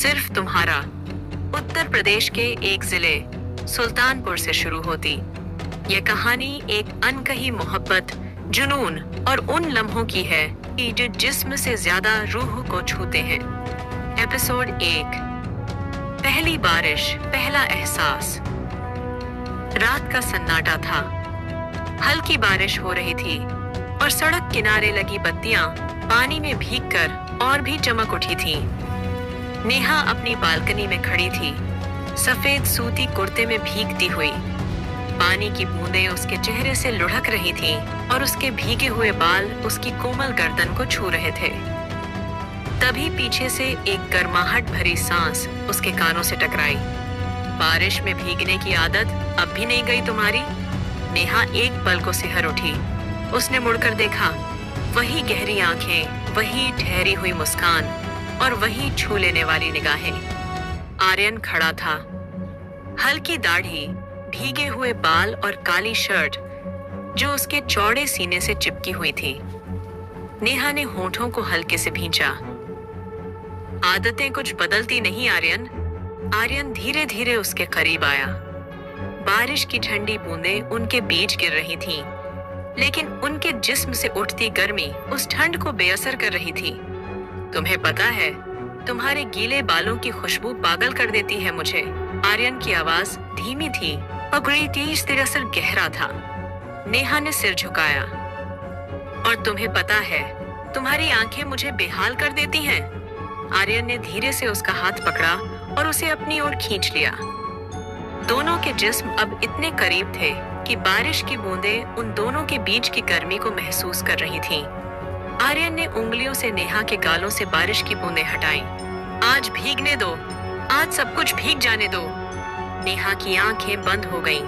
सिर्फ तुम्हारा उत्तर प्रदेश के एक जिले सुल्तानपुर से शुरू होती। यह कहानी एक अनकही मोहब्बत, जुनून और उन लम्हों की है कि जो जिस्म से ज्यादा रूह को छूते हैं। एपिसोड 1, पहली बारिश, पहला एहसास। रात का सन्नाटा था। हल्की बारिश हो रही थी और सड़क किनारे लगी बत्तियां पानी में भीगकर और भी चमक उठी थीं। नेहा अपनी बालकनी में खड़ी थी, सफेद सूती कुर्ते में भीगती हुई। पानी की बूंदें उसके चेहरे से लुढ़क रही थीं और उसके भीगे हुए बाल उसकी कोमल गर्दन को छू रहे थे। तभी पीछे से एक गर्माहट भरी सांस उसके कानों से टकराई। बारिश में भीगने की आदत अब भी नहीं गई तुम्हारी? नेहा एक पल को सिहर उठी। उसने मुड़कर देखा। वही गहरी आंखें, वही ठहरी हुई मुस्कान और वही छू लेने वाली निगाहें। आर्यन खड़ा था, हल्की दाढ़ी, भीगे हुए बाल और काली शर्ट जो उसके चौड़े सीने से चिपकी हुई थी। नेहा ने होठों को हल्के से भींचा। आदतें कुछ बदलती नहीं आर्यन। आर्यन धीरे धीरे उसके करीब आया। बारिश की ठंडी बूंदें उनके बीच गिर रही थीं, लेकिन उनके जिस्म से उठती गर्मी उस ठंड को बेअसर कर रही थी। तुम्हें पता है, तुम्हारे गीले बालों की खुशबू पागल कर देती है मुझे। आर्यन की आवाज धीमी थी और ब्रिटिश तिरसर गहरा था। नेहा ने सिर झुकाया। और तुम्हें पता है, तुम्हारी आंखें मुझे बेहाल कर देती हैं। आर्यन ने धीरे से उसका हाथ पकड़ा और उसे अपनी ओर खींच लिया। दोनों के जिस्म अब इतने करीब थे कि बारिश की बूंदें उन दोनों के बीच की गर्मी को महसूस कर रही थीं। आर्यन ने उंगलियों से नेहा के गालों से बारिश की बूंदें हटाईं। आज भीगने दो, आज सब कुछ भीग जाने दो। नेहा की आंखें बंद हो गईं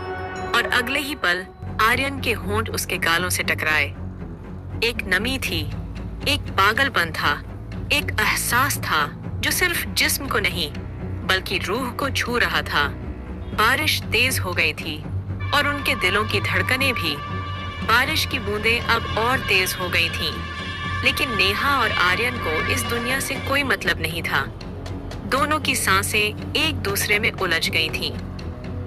और अगले ही पल आर्यन के होंठ उसके गालों से टकराए। एक नमी थी, एक पागलपन था, एक एहसास था जो सिर्फ जिस्म को नहीं बल्कि रूह को छू रहा था। बारिश तेज हो गई थी और उनके दिलों की धड़कनें भी। बारिश की बूंदें अब और तेज हो गई थीं, लेकिन नेहा और आर्यन को इस दुनिया से कोई मतलब नहीं था। दोनों की सांसें एक दूसरे में उलझ गई थीं।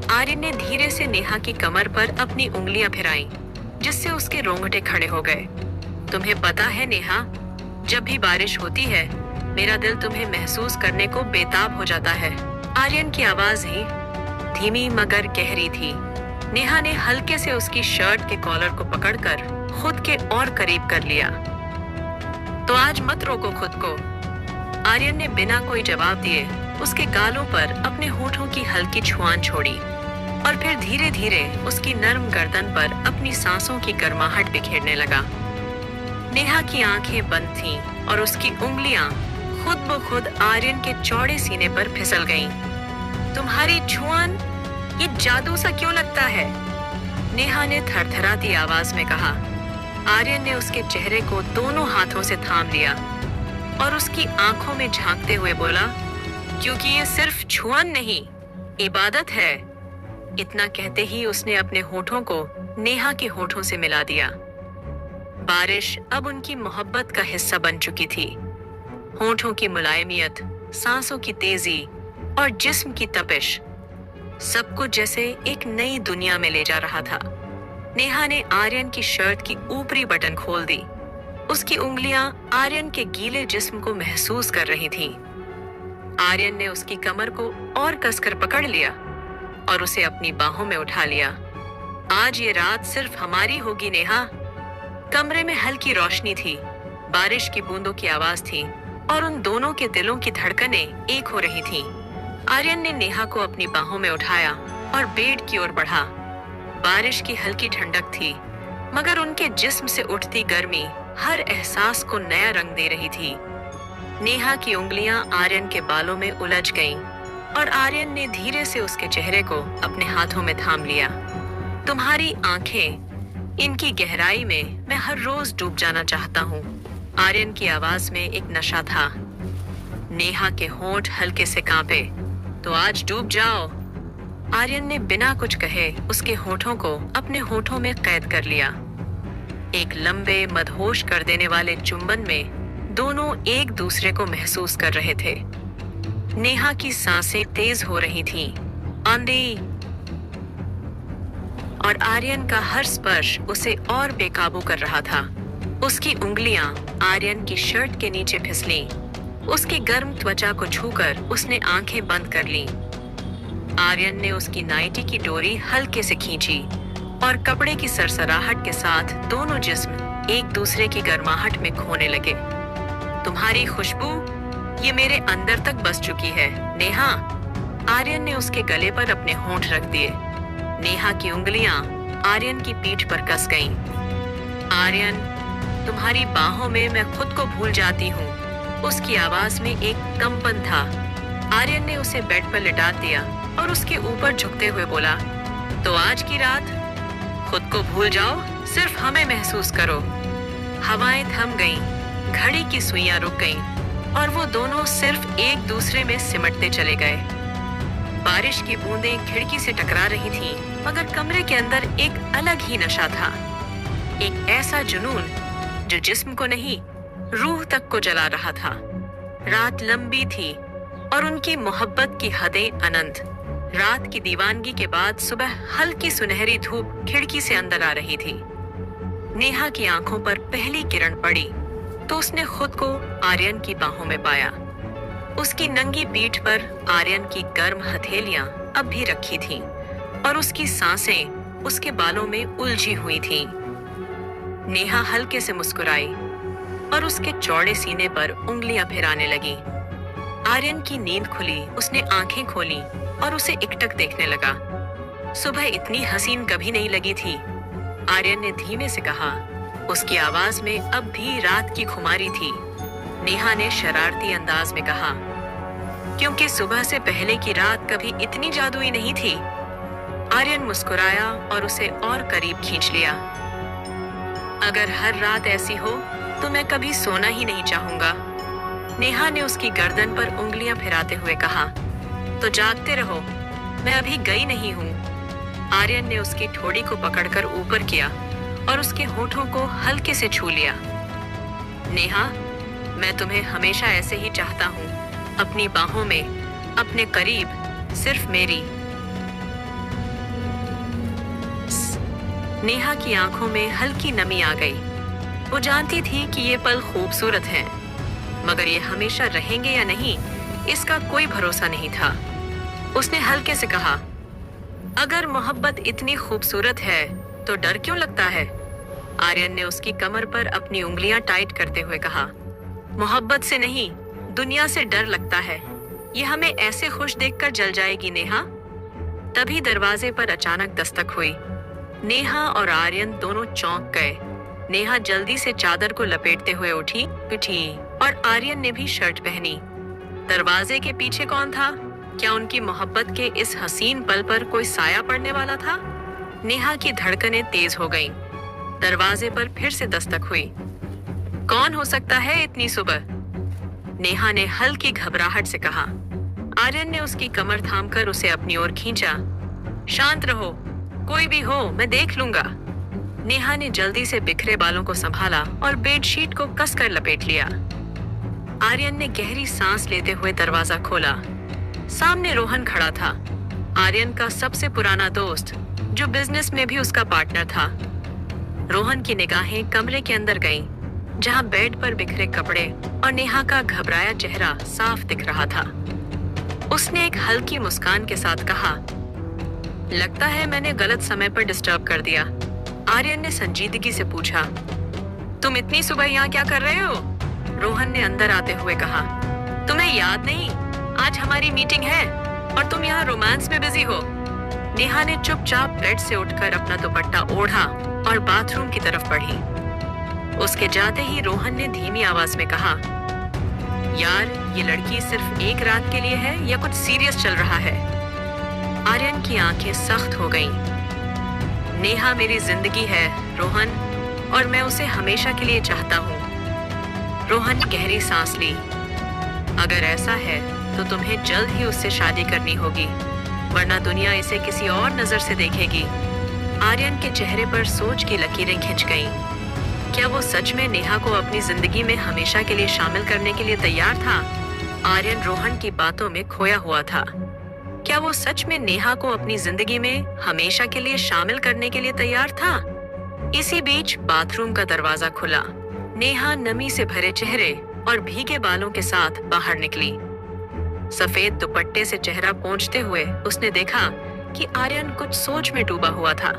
आर्यन ने धीरे से नेहा की कमर पर अपनी उंगलियां फिराईं, जिससे उसके रोंगटे खड़े हो गए। तुम्हें पता है नेहा, जब भी बारिश होती है मेरा दिल तुम्हें महसूस करने को बेताब हो जाता है। आर्यन की आवाज ही धीमी मगर गहरी थी। नेहा ने हल्के से उसकी शर्ट के कॉलर को पकड़कर खुद के और करीब कर लिया। तो आज मत रोको खुद को। आर्यन ने बिना कोई जवाब दिए उसके गालों पर अपने होठों की हल्की छुआन छोड़ी और फिर धीरे धीरे उसकी नर्म गर्दन पर अपनी सांसों की गर्माहट बिखेरने लगा। नेहा की आंखें बंद थीं और उसकी उंगलियां खुद ब खुद आर्यन के चौड़े सीने पर फिसल गईं। तुम्हारी छुआन, ये जादू सा क्यों लगता है? नेहा ने थरथराती आवाज में कहा। आर्यन ने उसके चेहरे को दोनों हाथों से थाम लिया और उसकी आंखों में झांकते हुए बोला, क्योंकि ये सिर्फ छुआन नहीं, इबादत है। इतना कहते ही उसने अपने होठों को नेहा के होठों से मिला दिया। बारिश अब उनकी मोहब्बत का हिस्सा बन चुकी थी। होठों की मुलायमियत, सांसों की तेजी और जिस्म की तपिश, सब कुछ जैसे एक नई दुनिया में ले जा रहा था। नेहा ने आर्यन की शर्ट की ऊपरी बटन खोल दी। उसकी उंगलियां आर्यन के गीले जिस्म को महसूस कर रही थीं। आर्यन ने उसकी कमर को और कसकर पकड़ लिया और उसे अपनी बाहों में उठा लिया। आज ये रात सिर्फ हमारी होगी नेहा। कमरे में हल्की रोशनी थी, बारिश की बूंदों की आवाज थी और उन दोनों के दिलों की धड़कनें एक हो रही थीं। आर्यन ने नेहा को अपनी बाहों में उठाया और बेड की ओर बढ़ा। बारिश की हल्की ठंडक थी, मगर उनके जिस्म से उठती गर्मी हर एहसास को नया रंग दे रही थी। नेहा की उंगलियां आर्यन के बालों में उलझ गईं और आर्यन ने धीरे से उसके चेहरे को अपने हाथों में थाम लिया। तुम्हारी आंखें, इनकी गहराई में मैं हर रोज डूब जाना चाहता हूँ। आर्यन की आवाज में एक नशा था। नेहा के होंठ हल्के से कांपे। तो आज डूब जाओ। आर्यन ने बिना कुछ कहे उसके होठों को अपने होठों में कैद कर लिया। एक लंबे मदहोश कर देने वाले चुंबन में दोनों एक दूसरे को महसूस कर रहे थे। नेहा की सांसें तेज हो रही थीं। आंधी और आर्यन का हर स्पर्श उसे और बेकाबू कर रहा था। उसकी उंगलियां आर्यन की शर्ट के नीचे फिसलीं। उसकी गर्म त्वचा को छूकर उसने आंखें बंद कर लीं। आर्यन ने उसकी नाइटी की डोरी हल्के से खींची और कपड़े की सरसराहट के साथ दोनों जिस्म एक दूसरे की गर्माहट में खोने लगे। तुम्हारी खुशबू ये मेरे अंदर तक बस चुकी है, नेहा। आर्यन ने उसके गले पर अपने होंठ रख दिए। नेहा की उंगलियां आर्यन की पीठ पर कस गईं। आर्यन, तुम्हारी बाहों में मैं खुद को भूल जाती हूँ। उसकी आवाज में एक कंपन था। आर्यन ने उसे बेड पर लिटा दिया और उसके ऊपर झुकते हुए बोला, तो आज की रात खुद को भूल जाओ, सिर्फ हमें महसूस करो। हवाएं थम गईं, घड़ी की सुइयां रुक गईं और वो दोनों सिर्फ एक दूसरे में सिमटते चले गए। बारिश की बूंदें खिड़की से टकरा रही थीं, मगर कमरे के अंदर एक अलग ही नशा था। एक ऐसा जुनून जो जिस्म को नहीं, रूह तक को जला रहा था। रात लंबी थी और उनकी मोहब्बत की हदें अनंत। रात की दीवानगी के बाद सुबह हल्की सुनहरी धूप खिड़की से अंदर आ रही थी। नेहा की आंखों पर पहली किरण पड़ी तो उसने खुद को आर्यन की बाहों में पाया। उसकी नंगी पीठ पर आर्यन की गर्म हथेलियां अब भी रखी थीं और उसकी सांसें उसके बालों में उलझी हुई थीं। नेहा हल्के से मुस्कुराई और उसके चौड़े सीने पर उंगलियां फिराने लगी। आर्यन की नींद खुली, उसने आंखें खोली और उसे एकटक देखने लगा। सुबह इतनी हसीन कभी नहीं लगी थी, आर्यन ने धीमे से कहा। उसकी आवाज में अब भी रात की खुमारी थी। नेहा ने शरारती अंदाज में कहा, क्योंकि सुबह से पहले की रात कभी इतनी जादुई नहीं थी। आर्यन मुस्कुराया और उसे और करीब खींच लिया। अगर हर रात ऐसी हो तो मैं कभी सोना ही नहीं चाहूंगा। नेहा ने उसकी गर्दन पर उंगलियां फिराते हुए कहा, तो जागते रहो, मैं अभी गई नहीं हूँ। आर्यन ने उसकी ठोड़ी को पकड़कर ऊपर किया और उसके होठों को हल्के से छू लिया। नेहा, मैं तुम्हें हमेशा ऐसे ही चाहता हूँ, अपनी बाहों में, अपने करीब, सिर्फ मेरी। नेहा की आंखों में हल्की नमी आ गई। वो जानती थी कि ये पल खूबसूरत हैं, मगर ये हमेशा रहेंगे या नहीं, इसका कोई भरोसा नहीं था। उसने हल्के से कहा, अगर मोहब्बत इतनी खूबसूरत है तो डर क्यों लगता है? आर्यन ने उसकी कमर पर अपनी उंगलियां टाइट करते हुए कहा, मोहब्बत से नहीं, दुनिया से डर लगता है। ये हमें ऐसे खुश देखकर जल जाएगी नेहा। तभी दरवाजे पर अचानक दस्तक हुई। नेहा और आर्यन दोनों चौंक गए। नेहा जल्दी से चादर को लपेटते हुए उठी और आर्यन ने भी शर्ट पहनी। दरवाजे के पीछे कौन था? क्या उनकी मोहब्बत के इस हसीन पल पर कोई साया पड़ने वाला था? नेहा की धड़कनें तेज हो गईं। दरवाजे पर फिर से दस्तक हुई। कौन हो सकता है इतनी सुबह? नेहा ने हल्की घबराहट से कहा। आर्यन ने उसकी कमर थामकर उसे अपनी ओर खींचा। शांत रहो, कोई भी हो मैं देख लूंगा। नेहा ने जल्दी से बिखरे बालों को संभाला और बेडशीट को कसकर लपेट लिया। आर्यन ने गहरी सांस लेते हुए दरवाजा खोला। सामने रोहन खड़ा था, आर्यन का सबसे पुराना दोस्त, जो बिजनेस में भी उसका पार्टनर था। रोहन की निगाहें कमरे के अंदर गईं, जहां बेड पर बिखरे कपड़े और नेहा का घबराया चेहरा साफ दिख रहा था। उसने एक हल्की मुस्कान के साथ कहा, लगता है मैंने गलत समय पर डिस्टर्ब कर दिया। आर्यन ने संजीदगी से पूछा, तुम इतनी सुबह यहाँ क्या कर रहे हो? रोहन ने अंदर आते हुए कहा, तुम्हें याद नहीं, आज हमारी मीटिंग है और तुम यहाँ रोमांस में बिजी हो। नेहा ने चुपचाप बेड से उठकर अपना दुपट्टा ओढ़ा और बाथरूम की तरफ बढ़ी। उसके जाते ही रोहन ने धीमी आवाज में कहा, यार ये लड़की सिर्फ एक रात के लिए है या कुछ सीरियस चल रहा है? आर्यन की आंखें सख्त हो गईं। नेहा मेरी जिंदगी है रोहन, और मैं उसे हमेशा के लिए चाहता हूँ। रोहन ने गहरी सांस ली। अगर ऐसा है तो तुम्हें जल्द ही उससे शादी करनी होगी, वरना दुनिया इसे किसी और नजर से देखेगी। आर्यन के चेहरे पर सोच की लकीरें खिंच गईं। क्या वो सच में नेहा को अपनी जिंदगी में हमेशा के लिए शामिल करने के लिए तैयार था? आर्यन रोहन की बातों में खोया हुआ था। क्या वो सच में नेहा को अपनी जिंदगी में हमेशा के लिए शामिल करने के लिए तैयार था? इसी बीच बाथरूम का दरवाजा खुला। नेहा नमी से भरे चेहरे और भीगे बालों के साथ बाहर निकली। सफेद दुपट्टे से चेहरा पोंछते हुए उसने देखा कि आर्यन कुछ सोच में डूबा हुआ था।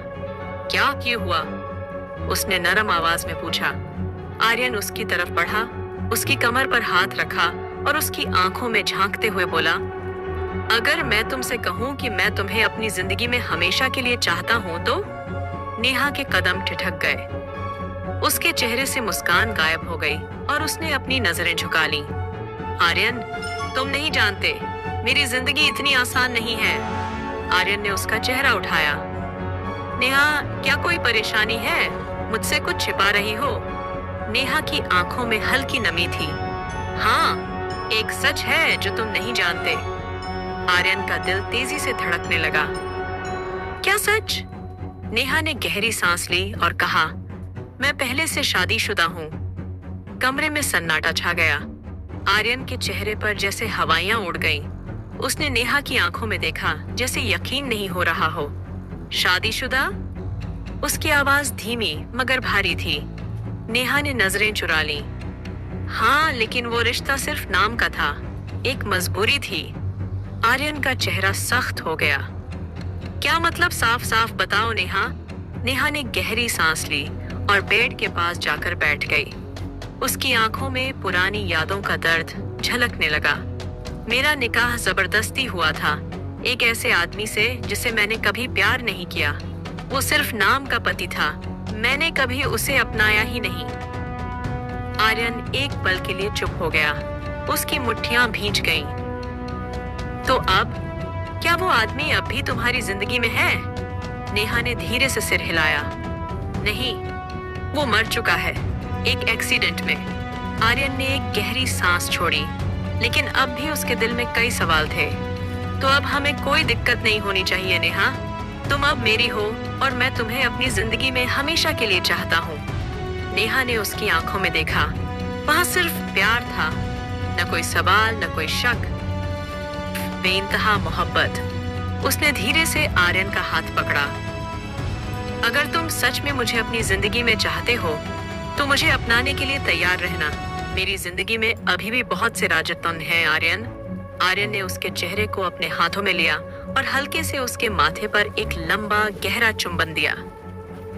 क्या क्यों हुआ? उसने नरम आवाज में पूछा। आर्यन उसकी तरफ बढ़ा, उसकी कमर पर हाथ रखा और उसकी आंखों में झांकते हुए बोला, अगर मैं तुमसे कहूं कि मैं तुम्हें अपनी जिंदगी में हमेशा के लिए चाहता हूं तो? नेहा के कदम ठिठक गए। उसके चेहरे से मुस्कान गायब हो गई और उसने अपनी नजरें झुका ली। आर्यन, तुम नहीं जानते, मेरी जिंदगी इतनी आसान नहीं है। आर्यन ने उसका चेहरा उठाया। नेहा, क्या कोई परेशानी है? मुझसे कुछ छिपा रही हो? नेहा की आंखों में हल्की नमी थी। हाँ, एक सच है जो तुम नहीं जानते। आर्यन का दिल तेजी से धड़कने लगा। क्या सच? नेहा ने गहरी सांस ली और कहा, मैं पहले से शादीशुदा हूँ। कमरे में सन्नाटा छा गया। आर्यन के चेहरे पर जैसे हवाइयां उड़ गईं। उसने नेहा की आंखों में देखा, जैसे यकीन नहीं हो रहा हो। शादीशुदा? उसकी आवाज धीमी मगर भारी थी। नेहा ने नजरें चुरा ली। हाँ, लेकिन वो रिश्ता सिर्फ नाम का था, एक मजबूरी थी। आर्यन का चेहरा सख्त हो गया। क्या मतलब? साफ साफ बताओ नेहा। नेहा ने गहरी सांस ली और बेड के पास जाकर बैठ गई। उसकी आंखों में पुरानी यादों का दर्द झलकने लगा। मेरा निकाह जबरदस्ती हुआ था, एक ऐसे आदमी से जिसे मैंने कभी प्यार नहीं किया। वो सिर्फ नाम का पति था, मैंने कभी उसे अपनाया ही नहीं। आर्यन एक पल के लिए चुप हो गया। उसकी मुट्ठियां भींच गईं। तो अब क्या वो आदमी अब भी तुम्हारी जिंदगी में है? नेहा ने धीरे से सिर हिलाया। नहीं, वो मर चुका है, एक एक्सीडेंट में। आर्यन ने एक गहरी सांस छोड़ी, लेकिन अब भी उसके दिल में कई सवाल थे। तो अब हमें कोई दिक्कत नहीं होनी चाहिए नेहा। तुम अब मेरी हो और मैं तुम्हें अपनी जिंदगी में हमेशा के लिए चाहता हूँ। नेहा ने उसकी आंखों में देखा। वहां सिर्फ प्यार था, न कोई सवाल, न कोई शक, बेइंतहा मोहब्बत। उसने धीरे से आर्यन का हाथ पकड़ा। अगर तुम सच में मुझे अपनी जिंदगी में चाहते हो तो मुझे अपनाने के लिए तैयार रहना। मेरी जिंदगी में अभी भी बहुत से राजतन हैं आर्यन। आर्यन ने उसके चेहरे को अपने हाथों में लिया और हल्के से उसके माथे पर एक लंबा गहरा चुंबन दिया।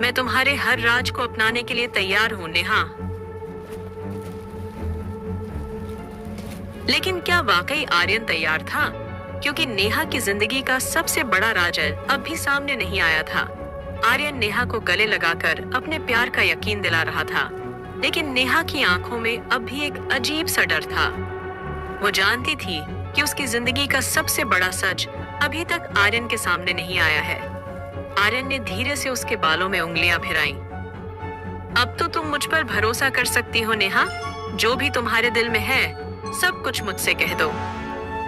मैं तुम्हारे हर राज को अपनाने के लिए तैयार हूं नेहा। लेकिन क्या वाकई आर्यन तैयार था? क्योंकि नेहा की जिंदगी का सबसे बड़ा राज अब भी सामने नहीं आया था। आर्यन नेहा को गले लगाकर अपने प्यार का यकीन दिला रहा था, लेकिन नेहा की आंखों में अब भी एक अजीब सा डर था। वो जानती थी कि उसकी जिंदगी का सबसे बड़ा सच अभी तक आर्यन के सामने नहीं आया है। आर्यन ने धीरे से उसके बालों में उंगलियां भिराईं। अब तो तुम मुझ पर भरोसा कर सकती हो नेहा। जो भी तुम्हारे दिल में है सब कुछ मुझसे कह दो।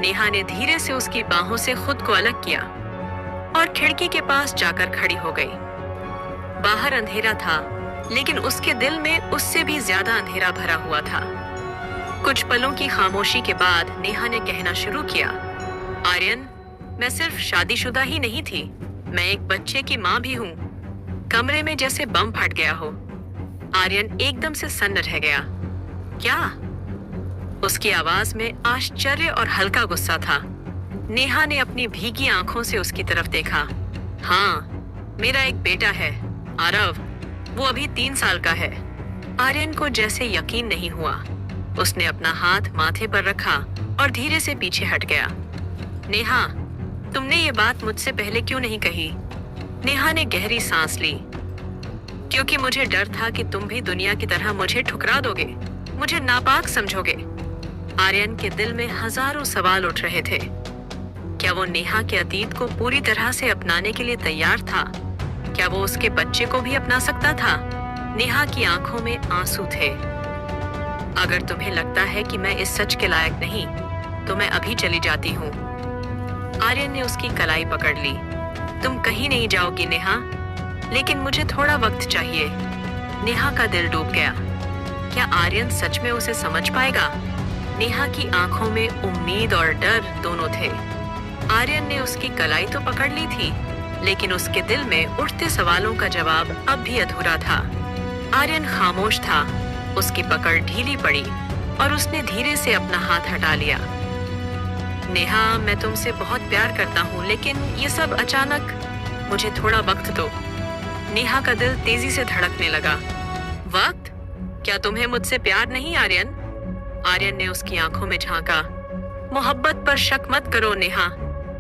नेहा ने धीरे से उसकी बाहों से खुद को अलग किया और खिड़की के पास जाकर खड़ी हो गई। बाहर अंधेरा था, लेकिन उसके दिल में उससे भी ज्यादा अंधेरा भरा हुआ था। कुछ पलों की खामोशी के बाद नेहा ने कहना शुरू किया, आर्यन, मैं सिर्फ शादीशुदा ही नहीं थी, मैं एक बच्चे की माँ भी हूँ। कमरे में जैसे बम फट गया हो। आर्यन एकदम से सन्न रह गया। क्या? उसकी आवाज में आश्चर्य और हल्का गुस्सा था। नेहा ने अपनी भीगी आंखों से उसकी तरफ देखा। हाँ, मेरा एक बेटा है, आरव। वो अभी 3 साल का है। आर्यन को जैसे यकीन नहीं हुआ। उसने अपना हाथ माथे पर रखा और धीरे से पीछे हट गया। नेहा, तुमने ये बात मुझसे पहले क्यों नहीं कही? नेहा ने गहरी सांस ली। क्योंकि मुझे डर था कि तुम भी दुनिया की तरह मुझे ठुकरा दोगे, मुझे नापाक समझोगे। आर्यन के दिल में हजारों सवाल उठ रहे थे। क्या वो नेहा के अतीत को पूरी तरह से अपनाने के लिए तैयार था? क्या वो उसके बच्चे को भी अपना सकता था? नेहा की आंखों में आंसू थे। अगर तुम्हें लगता है कि मैं इस सच के लायक नहीं, तो मैं अभी चली जाती हूँ। आर्यन ने उसकी कलाई पकड़ ली। तुम कहीं नहीं जाओगी नेहा, लेकिन मुझे थोड़ा वक्त चाहिए। नेहा का दिल डूब गया। क्या आर्यन सच में उसे समझ पाएगा? नेहा की आंखों में उम्मीद और डर दोनों थे। आर्यन ने उसकी कलाई तो पकड़ ली थी, लेकिन उसके दिल में उठते सवालों का जवाब अब भी अधूरा था। आर्यन खामोश था। उसकी पकड़ ढीली पड़ी और उसने धीरे से अपना हाथ हटा लिया। नेहा, मैं तुमसे बहुत प्यार करता हूँ, लेकिन ये सब अचानक, मुझे थोड़ा वक्त दो। नेहा का दिल तेजी से धड़कने लगा। वक्त? क्या तुम्हें मुझसे प्यार नहीं आर्यन? आर्यन ने उसकी आंखों में झांका। मोहब्बत पर शक मत करो नेहा,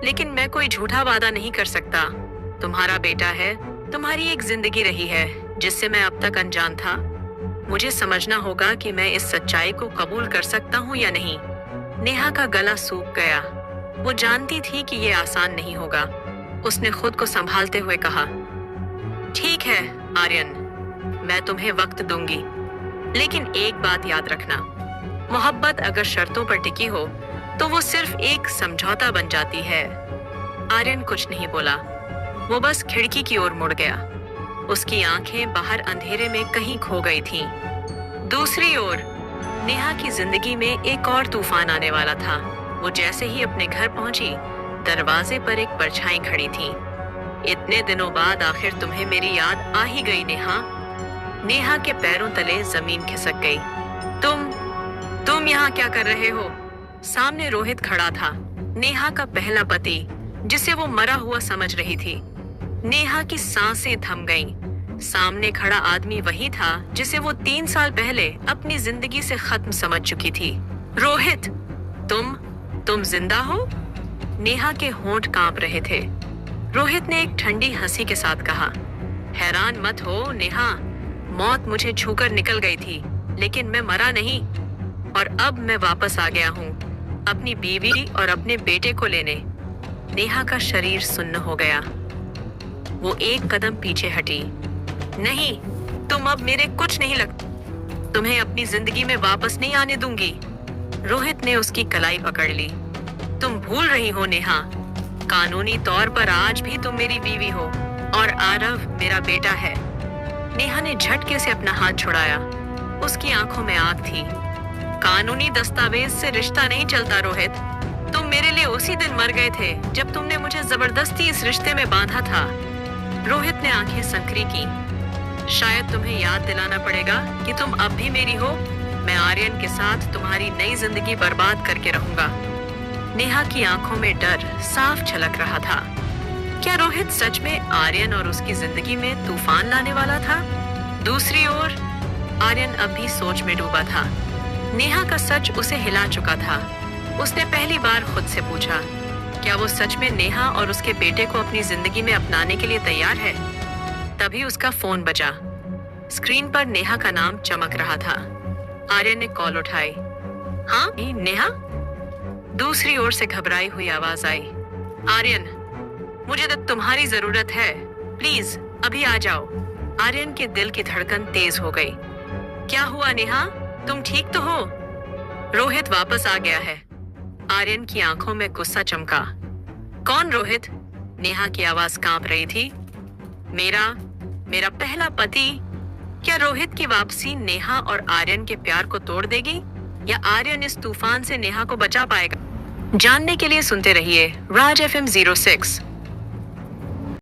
लेकिन मैं कोई झूठा वादा नहीं कर सकता। तुम्हारा बेटा है, तुम्हारी एक जिंदगी रही है जिससे मैं अब तक अनजान था। मुझे समझना होगा कि मैं इस सच्चाई को कबूल कर सकता हूँ या नहीं। नेहा का गला सूख गया। वो जानती थी कि ये आसान नहीं होगा। उसने खुद को संभालते हुए कहा, ठीक है आर्यन, मैं तुम्हें वक्त दूंगी, लेकिन एक बात याद रखना, मोहब्बत अगर शर्तों पर टिकी हो तो वो सिर्फ एक समझौता बन जाती है। आर्यन कुछ नहीं बोला। वो बस खिड़की की ओर मुड़ गया। उसकी आंखें बाहर अंधेरे में कहीं खो गई थीं। दूसरी ओर नेहा की जिंदगी में एक और तूफान आने वाला था। वो जैसे ही अपने घर पहुंची, दरवाजे पर एक परछाई खड़ी थी। इतने दिनों बाद आखिर तुम्हें मेरी याद आ ही गई नेहा। नेहा के पैरों तले जमीन खिसक गई। तुम यहाँ क्या कर रहे हो? सामने रोहित खड़ा था, नेहा का पहला पति, जिसे वो मरा हुआ समझ रही थी। नेहा की सांसें थम गईं। सामने खड़ा आदमी वही था जिसे वो 3 साल पहले अपनी जिंदगी से खत्म समझ चुकी थी। रोहित, तुम जिंदा हो? नेहा के होंठ कांप रहे थे। रोहित ने एक ठंडी हंसी के साथ कहा, हैरान मत हो नेहा, मौत मुझे छूकर निकल गई थी, लेकिन मैं मरा नहीं, और अब मैं वापस आ गया हूँ अपनी बीवी और अपने बेटे को लेने। नेहा का शरीर सुन्न हो गया। वो एक कदम पीछे हटी। नहीं, तुम अब मेरे कुछ नहीं लगता। तुम्हें अपनी जिंदगी में वापस नहीं आने दूंगी। रोहित ने उसकी कलाई पकड़ ली। तुम भूल रही हो नेहा, कानूनी तौर पर आज भी तुम मेरी बीवी हो और आरव मेरा बेटा है। नेहा ने झटके से अपना हाथ छुड़ाया। उसकी आंखों में आग थी। कानूनी दस्तावेज से रिश्ता नहीं चलता रोहित। तुम मेरे लिए उसी दिन मर गए थे जब तुमने मुझे जबरदस्ती इस रिश्ते में बांधा था। रोहित ने आंखें संकरी की। शायद तुम्हें याद दिलाना पड़ेगा कि तुम अब भी मेरी हो। मैं आर्यन के साथ तुम्हारी नई जिंदगी बर्बाद करके रहूंगा। नेहा की आंखों में डर साफ झलक रहा था। क्या रोहित सच में आर्यन और उसकी जिंदगी में तूफान लाने वाला था? दूसरी ओर आर्यन अब भी सोच में डूबा था। नेहा का सच उसे हिला चुका था। उसने पहली बार खुद से पूछा, क्या वो सच में नेहा और उसके बेटे को अपनी जिंदगी में अपनाने के लिए तैयार है? तभी उसका फोन बजा। स्क्रीन पर नेहा का नाम चमक रहा था। आर्यन ने कॉल उठाई। हाँ नेहा? दूसरी ओर से घबराई हुई आवाज आई। आर्यन, मुझे तो तुम्हारी जरूरत है, प्लीज अभी आ जाओ। आर्यन के दिल की धड़कन तेज हो गई। क्या हुआ नेहा, तुम ठीक तो हो? रोहित वापस आ गया है। आर्यन की आंखों में गुस्सा चमका। कौन रोहित? नेहा की आवाज कांप रही थी। मेरा पहला पति। क्या रोहित की वापसी नेहा और आर्यन के प्यार को तोड़ देगी, या आर्यन इस तूफान से नेहा को बचा पाएगा? जानने के लिए सुनते रहिए राज FM 06।